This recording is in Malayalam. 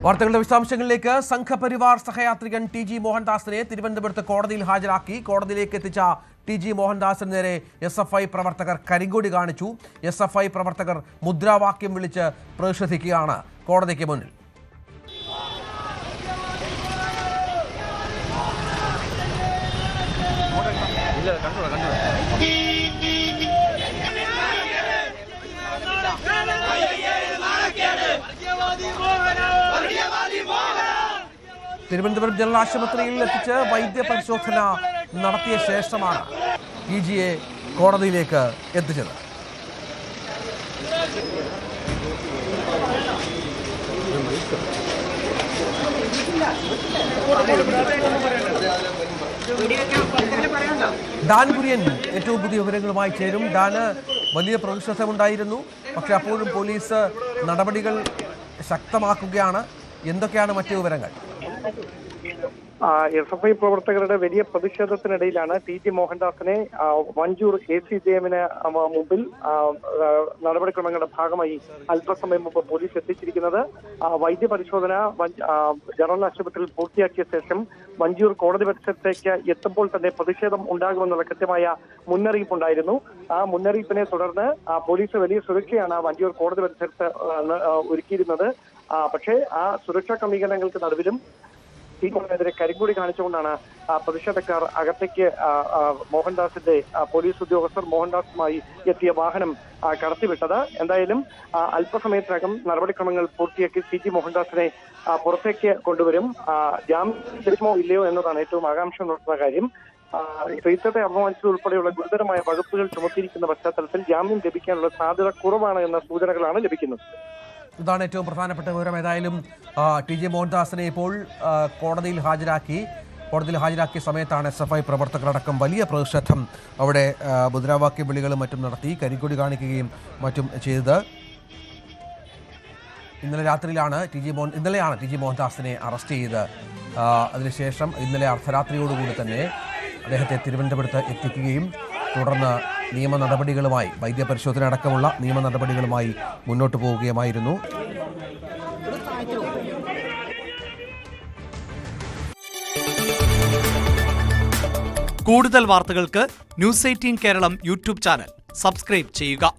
വാർത്തകളുടെ വിശദാംശങ്ങളിലേക്ക്. സംഘപരിവാർ സഹയാത്രികൻ ടി.ജി. മോഹൻദാസിനെ തിരുവനന്തപുരത്ത് കോടതിയിൽ ഹാജരാക്കി. കോടതിയിലേക്ക് എത്തിച്ച ടി.ജി. മോഹൻദാസിന് നേരെ എസ്.എഫ്.ഐ. പ്രവർത്തകർ കരിങ്കൊടി കാണിച്ചു. എസ്.എഫ്.ഐ. പ്രവർത്തകർ മുദ്രാവാക്യം വിളിച്ച് പ്രതിഷേധിക്കുകയാണ് കോടതിക്ക് മുന്നിൽ. തിരുവനന്തപുരം ജനറൽ ആശുപത്രിയിൽ എത്തിച്ച് വൈദ്യപരിശോധന നടത്തിയ ശേഷമാണ് ടി.ജിയെ കോടതിയിലേക്ക് എത്തിച്ചത്. ഡാൻ കുര്യൻ ഏറ്റവും പുതിയ വിവരങ്ങളുമായി ചേരും. ഡാന് വലിയ പ്രതിഷേധമുണ്ടായിരുന്നു, പക്ഷെ അപ്പോഴും പോലീസ് നടപടികൾ ശക്തമാക്കുകയാണ്. എന്തൊക്കെയാണ് മറ്റു വിവരങ്ങൾ? എസ്.എഫ്.ഐ. പ്രവർത്തകരുടെ വലിയ പ്രതിഷേധത്തിനിടയിലാണ് ടി.ജി. മോഹൻദാസിനെ വഞ്ചൂർ ACJM-ന് മുമ്പിൽ നടപടിക്രമങ്ങളുടെ ഭാഗമായി അല്പസമയം മുമ്പ് പോലീസ് എത്തിച്ചിരിക്കുന്നത്. വൈദ്യപരിശോധന ജനറൽ ആശുപത്രിയിൽ പൂർത്തിയാക്കിയ ശേഷം വഞ്ചൂർ കോടതി പരിസരത്തേക്ക് എത്തുമ്പോൾ തന്നെ പ്രതിഷേധം ഉണ്ടാകുമെന്നുള്ള കൃത്യമായ മുന്നറിയിപ്പുണ്ടായിരുന്നു. ആ മുന്നറിയിപ്പിനെ തുടർന്ന് പോലീസ് വലിയ സുരക്ഷയാണ് വഞ്ചൂർ കോടതി പരിസരത്ത് ഒരുക്കിയിരുന്നത്. പക്ഷേ ആ സുരക്ഷാ ക്രമീകരണങ്ങൾക്ക് നടുവിലും െതിരെ കരിങ്കൊടി കാണിച്ചുകൊണ്ടാണ് പ്രതിഷേധക്കാർ അകത്തേക്ക് മോഹൻദാസിന്റെ പോലീസ് ഉദ്യോഗസ്ഥർ മോഹൻദാസുമായി എത്തിയ വാഹനം കടത്തിവിട്ടത്. എന്തായാലും അല്പസമയത്തിനകം നടപടിക്രമങ്ങൾ പൂർത്തിയാക്കി ടി.ജി. മോഹൻദാസിനെ പുറത്തേക്ക് കൊണ്ടുവരും. ജാമ്യം ലഭിക്കുമോ ഇല്ലയോ എന്നതാണ് ഏറ്റവും ആകാംക്ഷ ഉണർത്തുന്ന കാര്യം. സ്ത്രീത്വത്തെ അപമാനിച്ചതുൾപ്പെടെയുള്ള ഗുരുതരമായ വകുപ്പുകൾ ചുമത്തിയിരിക്കുന്ന പശ്ചാത്തലത്തിൽ ജാമ്യം ലഭിക്കാനുള്ള സാധ്യത കുറവാണ് എന്ന സൂചനകളാണ് ലഭിക്കുന്നത്. ഇതാണ് ഏറ്റവും പ്രധാനപ്പെട്ട വിവരം. ഏതായാലും ടി.ജി. മോഹൻദാസിനെ ഇപ്പോൾ കോടതിയിൽ ഹാജരാക്കിയ സമയത്താണ് എസ്.എഫ്.ഐ. പ്രവർത്തകരടക്കം വലിയ പ്രതിഷേധം അവിടെ മുദ്രാവാക്യ വിളികളും മറ്റും നടത്തി കരിങ്കൊടി കാണിക്കുകയും മറ്റും ചെയ്തത്. ഇന്നലെയാണ് ടി.ജി. മോഹൻദാസിനെ അറസ്റ്റ് ചെയ്ത് അതിനുശേഷം ഇന്നലെ അർദ്ധരാത്രിയോടുകൂടി തന്നെ അദ്ദേഹത്തെ തിരുവനന്തപുരത്ത് എത്തിക്കുകയും തുടർന്ന് നിയമ നടപടികളുമായി വൈദ്യപരിശോധന അടക്കമുള്ള നിയമ നടപടികളുമായി മുന്നോട്ട് പോവുകയുമായിരുന്നു. കൂടുതൽ വാർത്തകൾക്ക് news 18 Keralam YouTube channel subscribe ചെയ്യുക.